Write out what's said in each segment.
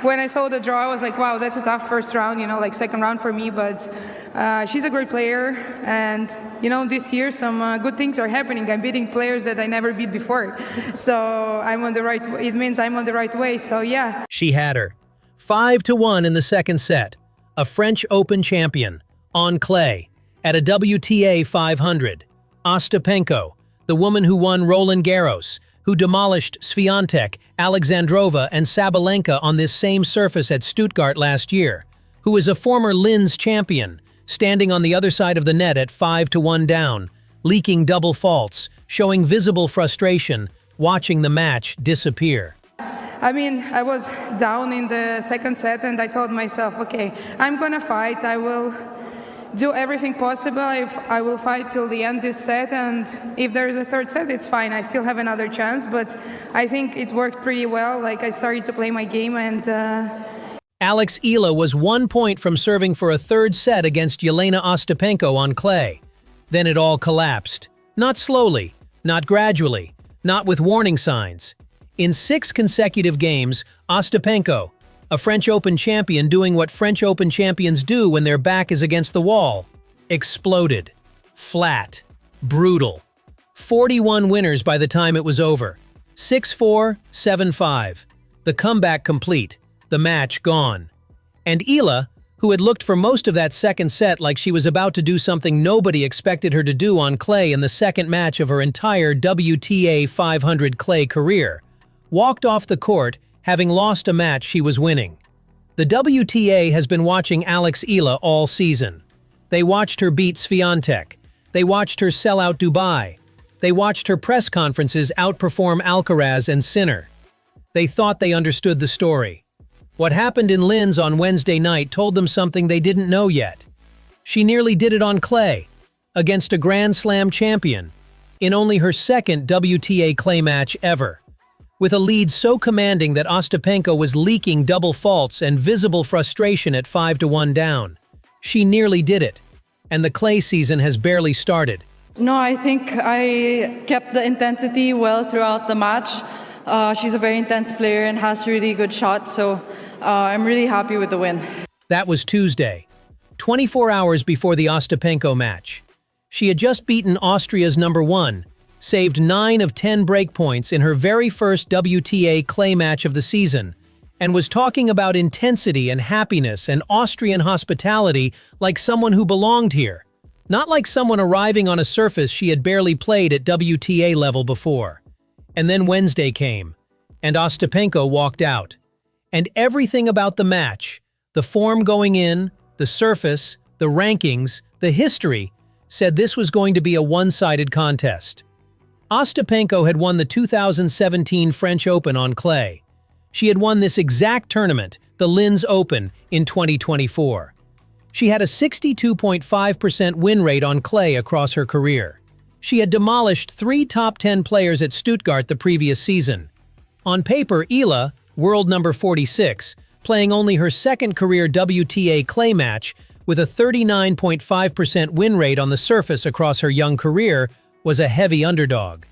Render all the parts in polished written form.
when I saw the draw, I was like, wow, that's a tough first round, you know, like second round for me. But she's a great player. And, you know, this year some good things are happening. I'm beating players that I never beat before. So it means I'm on the right way. So, yeah. She had her. 5-1 in the second set. A French Open champion, on clay, at a WTA 500. Ostapenko, the woman who won Roland Garros, who demolished Swiatek, Alexandrova, and Sabalenka on this same surface at Stuttgart last year, who is a former Linz champion, standing on the other side of the net at 5-1 down, leaking double faults, showing visible frustration, watching the match disappear. I mean, I was down in the second set and I told myself, okay, I'm gonna fight. I will do everything possible. I will fight till the end this set, and if there is a third set, it's fine. I still have another chance, but I think it worked pretty well. Like, I started to play my game and... Alex Eala was 1 point from serving for a third set against Jelena Ostapenko on clay. Then it all collapsed. Not slowly, not gradually, not with warning signs. In 6 consecutive games, Ostapenko, a French Open champion doing what French Open champions do when their back is against the wall, exploded. Flat. Brutal. 41 winners by the time it was over. 6-4, 7-5. The comeback complete. The match gone. And Eala, who had looked for most of that second set like she was about to do something nobody expected her to do on clay in the second match of her entire WTA 500 clay career, walked off the court having lost a match she was winning. The WTA has been watching Alex Eala all season. They watched her beat Swiatek. They watched her sell out Dubai. They watched her press conferences outperform Alcaraz and Sinner. They thought they understood the story. What happened in Linz on Wednesday night told them something they didn't know yet. She nearly did it on clay, against a Grand Slam champion, in only her second WTA clay match ever. With a lead so commanding that Ostapenko was leaking double faults and visible frustration at 5-1 down. She nearly did it, and the clay season has barely started. No, I think I kept the intensity well throughout the match. She's a very intense player and has really good shots, so I'm really happy with the win. That was Tuesday, 24 hours before the Ostapenko match. She had just beaten Austria's #1, saved 9 of 10 breakpoints in her very first WTA clay match of the season, and was talking about intensity and happiness and Austrian hospitality like someone who belonged here, not like someone arriving on a surface she had barely played at WTA level before. And then Wednesday came, and Ostapenko walked out. And everything about the match, the form going in, the surface, the rankings, the history, said this was going to be a one-sided contest. Ostapenko had won the 2017 French Open on clay. She had won this exact tournament, the Linz Open, in 2024. She had a 62.5% win rate on clay across her career. She had demolished 3 top 10 players at Stuttgart the previous season. On paper, Eala, world number 46, playing only her second career WTA clay match with a 39.5% win rate on the surface across her young career, was a heavy underdog.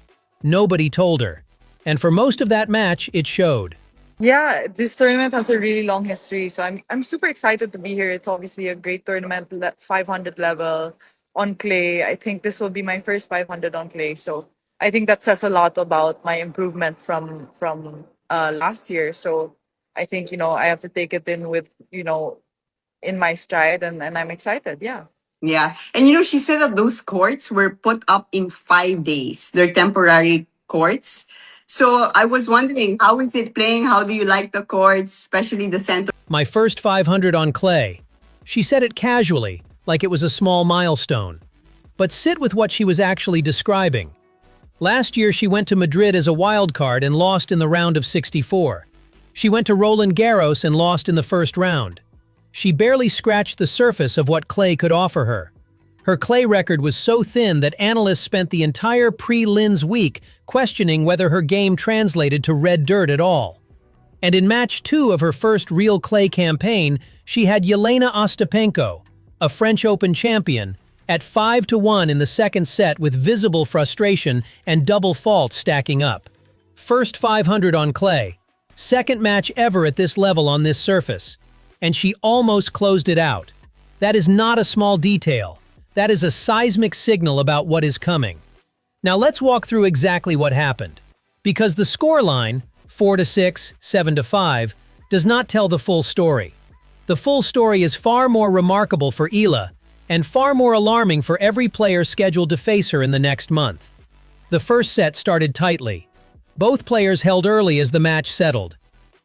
Nobody told her. And for most of that match, it showed. Yeah, this tournament has a really long history, so I'm super excited to be here. It's obviously a great tournament, 500 level on clay. I think this will be my first 500 on clay, so I think that says a lot about my improvement from last year. So I think, I have to take it in with, in my stride, and I'm excited, yeah. Yeah. And she said that those courts were put up in 5 days. They're temporary courts. So I was wondering, how is it playing? How do you like the courts, especially the center? My first 500 on clay. She said it casually, like it was a small milestone. But sit with what she was actually describing. Last year she went to Madrid as a wild card and lost in the round of 64. She went to Roland Garros and lost in the first round. She barely scratched the surface of what clay could offer her. Her clay record was so thin that analysts spent the entire pre-Linz week questioning whether her game translated to red dirt at all. And in match 2 of her first real clay campaign, she had Jelena Ostapenko, a French Open champion, at 5-1 in the second set with visible frustration and double faults stacking up. First 500 on clay. Second match ever at this level on this surface. And she almost closed it out. That is not a small detail. That is a seismic signal about what is coming. Now let's walk through exactly what happened. Because the scoreline, 4-6, 7-5, does not tell the full story. The full story is far more remarkable for Eala, and far more alarming for every player scheduled to face her in the next month. The first set started tightly. Both players held early as the match settled.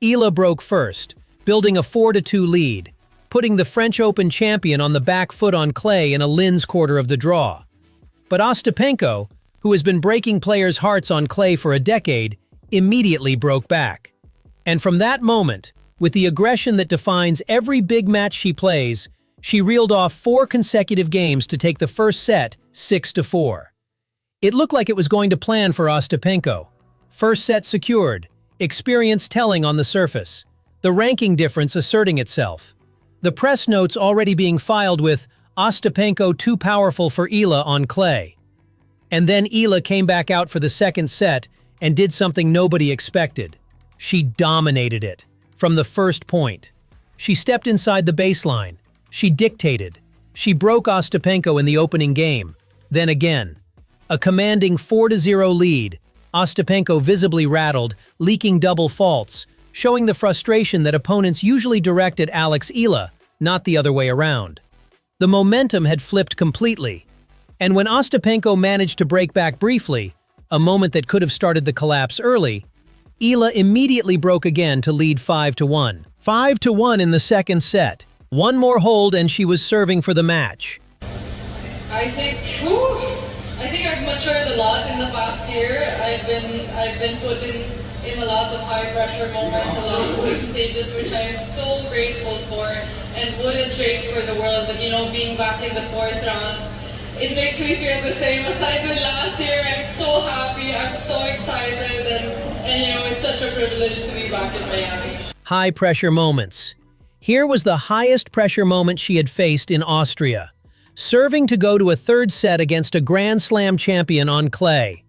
Eala broke first, building a 4-2 lead, putting the French Open champion on the back foot on clay in a Linz quarter of the draw. But Ostapenko, who has been breaking players' hearts on clay for a decade, immediately broke back. And from that moment, with the aggression that defines every big match she plays, she reeled off 4 consecutive games to take the first set 6-4. It looked like it was going to plan for Ostapenko. First set secured, experience telling on the surface, the ranking difference asserting itself. The press notes already being filed with Ostapenko too powerful for Eala on clay. And then Eala came back out for the second set and did something nobody expected. She dominated it, from the first point. She stepped inside the baseline. She dictated. She broke Ostapenko in the opening game. Then again. A commanding 4-0 lead. Ostapenko visibly rattled, leaking double faults, showing the frustration that opponents usually direct at Alex Eala, not the other way around. The momentum had flipped completely. And when Ostapenko managed to break back briefly, a moment that could have started the collapse early, Eala immediately broke again to lead 5-1. 5-1 in the second set. One more hold and she was serving for the match. I think I've matured a lot in the past year. I've been put in a lot of high pressure moments, a lot of big stages, which I'm so grateful for and wouldn't trade for the world. But being back in the 4th round, it makes me feel the same as I did last year. I'm so happy, I'm so excited, and it's such a privilege to be back in Miami. High pressure moments. Here was the highest pressure moment she had faced in Austria, serving to go to a third set against a Grand Slam champion on clay.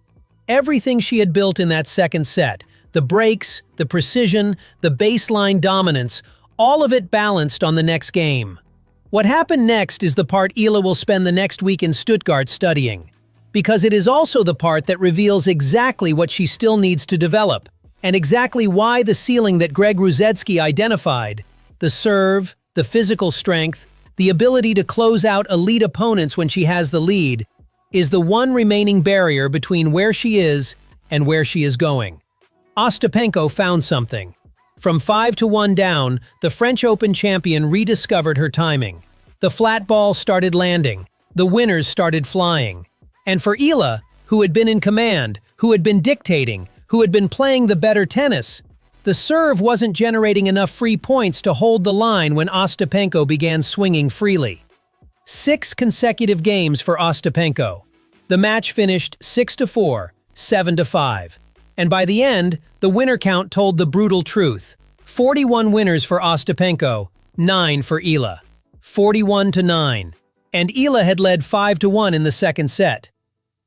Everything she had built in that second set, the breaks, the precision, the baseline dominance, all of it balanced on the next game. What happened next is the part Eala will spend the next week in Stuttgart studying, because it is also the part that reveals exactly what she still needs to develop, and exactly why the ceiling that Greg Rusedski identified, the serve, the physical strength, the ability to close out elite opponents when she has the lead, is the one remaining barrier between where she is and where she is going. Ostapenko found something. From 5-1 down, the French Open champion rediscovered her timing. The flat ball started landing. The winners started flying. And for Eala, who had been in command, who had been dictating, who had been playing the better tennis, the serve wasn't generating enough free points to hold the line when Ostapenko began swinging freely. 6 consecutive games for Ostapenko. The match finished 6-4, 7-5. And by the end, the winner count told the brutal truth. 41 winners for Ostapenko, 9 for Eala. 41-9. And Eala had led 5-1 in the second set.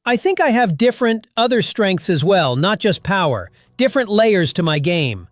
I think I have different other strengths as well, not just power. Different layers to my game.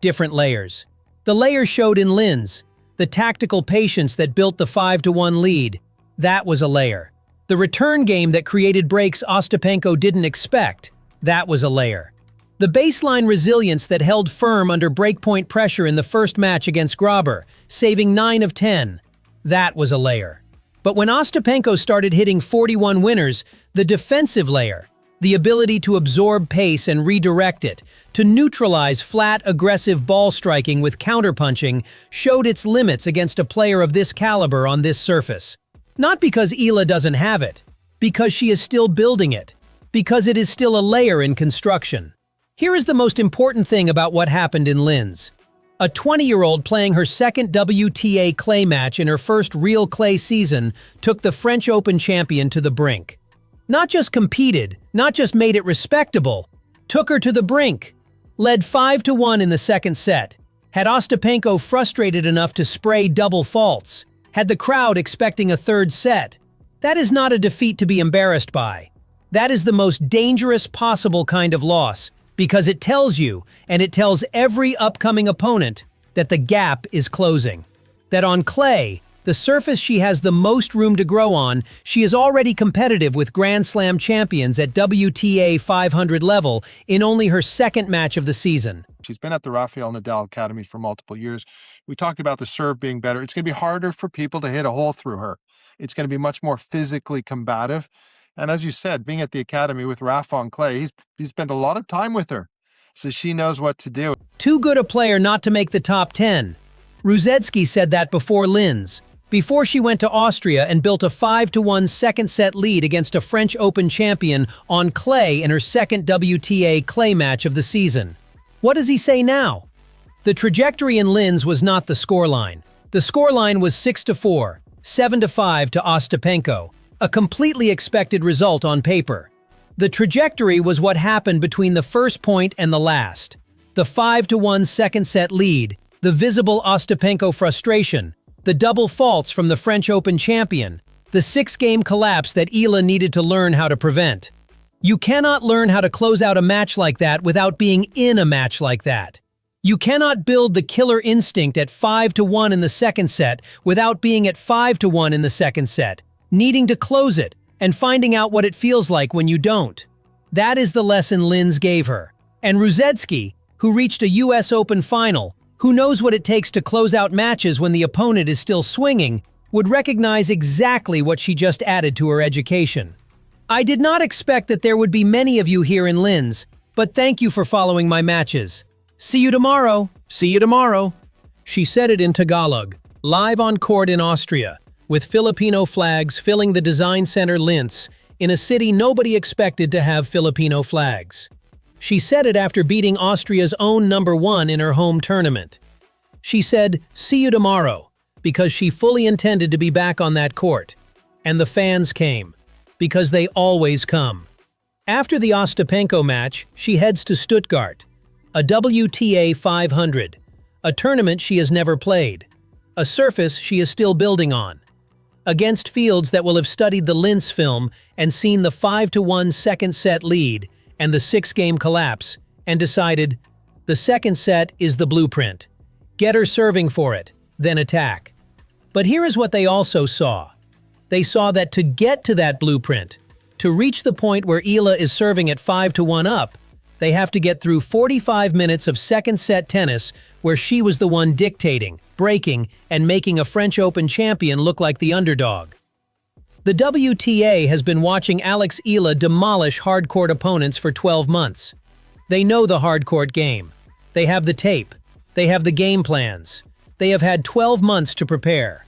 Different layers. The layers showed in Linz. The tactical patience that built the 5-1 lead. That was a layer. The return game that created breaks Ostapenko didn't expect. That was a layer. The baseline resilience that held firm under breakpoint pressure in the first match against Graber, saving 9 of 10. That was a layer. But when Ostapenko started hitting 41 winners, the defensive layer, the ability to absorb pace and redirect it, to neutralize flat, aggressive ball striking with counterpunching, showed its limits against a player of this caliber on this surface. Not because Eala doesn't have it, because she is still building it, because it is still a layer in construction. Here is the most important thing about what happened in Linz. A 20-year-old playing her second WTA clay match in her first real clay season took the French Open champion to the brink. Not just competed, not just made it respectable, took her to the brink. Led 5-1 in the second set. Had Ostapenko frustrated enough to spray double faults. Had the crowd expecting a third set. That is not a defeat to be embarrassed by. That is the most dangerous possible kind of loss. Because it tells you, and it tells every upcoming opponent, that the gap is closing. That on clay, the surface she has the most room to grow on, she is already competitive with Grand Slam champions at WTA 500 level in only her second match of the season. She's been at the Rafael Nadal Academy for multiple years. We talked about the serve being better. It's going to be harder for people to hit a hole through her. It's going to be much more physically combative. And as you said, being at the academy with Rafa on clay, he's spent a lot of time with her. So she knows what to do. Too good a player not to make the top 10. Ruzetsky said that before Linz, before she went to Austria and built a 5-1 second-set lead against a French Open champion on clay in her second WTA clay match of the season. What does he say now? The trajectory in Linz was not the scoreline. The scoreline was 6-4, 7-5 to Ostapenko, a completely expected result on paper. The trajectory was what happened between the first point and the last. The 5-1 second-set lead, the visible Ostapenko frustration, the double faults from the French Open champion, the 6-game collapse that Eala needed to learn how to prevent. You cannot learn how to close out a match like that without being in a match like that. You cannot build the killer instinct at 5-1 in the second set without being at 5-1 in the second set, needing to close it, and finding out what it feels like when you don't. That is the lesson Linz gave her. And Ruzetsky, who reached a US Open final, who knows what it takes to close out matches when the opponent is still swinging, would recognize exactly what she just added to her education. I did not expect that there would be many of you here in Linz, but thank you for following my matches. See you tomorrow. See you tomorrow. She said it in Tagalog, live on court in Austria, with Filipino flags filling the design center Linz, in a city nobody expected to have Filipino flags. She said it after beating Austria's own #1 in her home tournament. She said, "See you tomorrow," because she fully intended to be back on that court. And the fans came, because they always come. After the Ostapenko match, she heads to Stuttgart, a WTA 500, a tournament she has never played, a surface she is still building on, against fields that will have studied the Linz film and seen the 5-1 second set lead and the 6-game collapse, and decided, the second set is the blueprint. Get her serving for it, then attack. But here is what they also saw. They saw that to get to that blueprint, to reach the point where Eala is serving at 5-1 up, they have to get through 45 minutes of second set tennis where she was the one dictating, breaking, and making a French Open champion look like the underdog. The WTA has been watching Alex Eala demolish hard-court opponents for 12 months. They know the hard-court game. They have the tape. They have the game plans. They have had 12 months to prepare.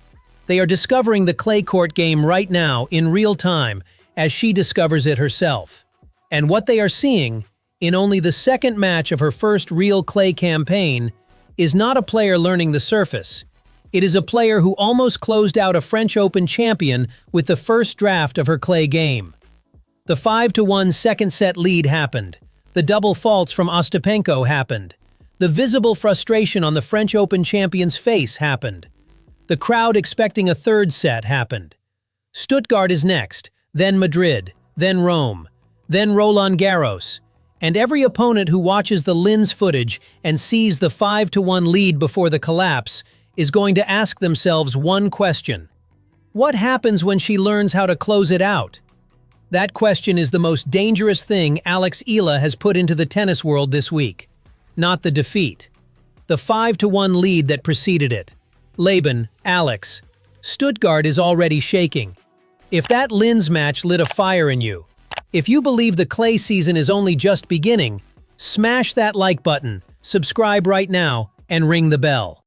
They are discovering the clay court game right now in real time as she discovers it herself. And what they are seeing, in only the second match of her first real clay campaign, is not a player learning the surface. It is a player who almost closed out a French Open champion with the first draft of her clay game. The 5-1 second set lead happened. The double faults from Ostapenko happened. The visible frustration on the French Open champion's face happened. The crowd expecting a third set happened. Stuttgart is next, then Madrid, then Rome, then Roland Garros, and every opponent who watches the Linz footage and sees the 5-1 lead before the collapse is going to ask themselves one question. What happens when she learns how to close it out? That question is the most dangerous thing Alex Eala has put into the tennis world this week. Not the defeat. The 5-1 lead that preceded it. Laban, Alex, Stuttgart is already shaking. If that Linz match lit a fire in you, if you believe the clay season is only just beginning, smash that like button, subscribe right now, and ring the bell.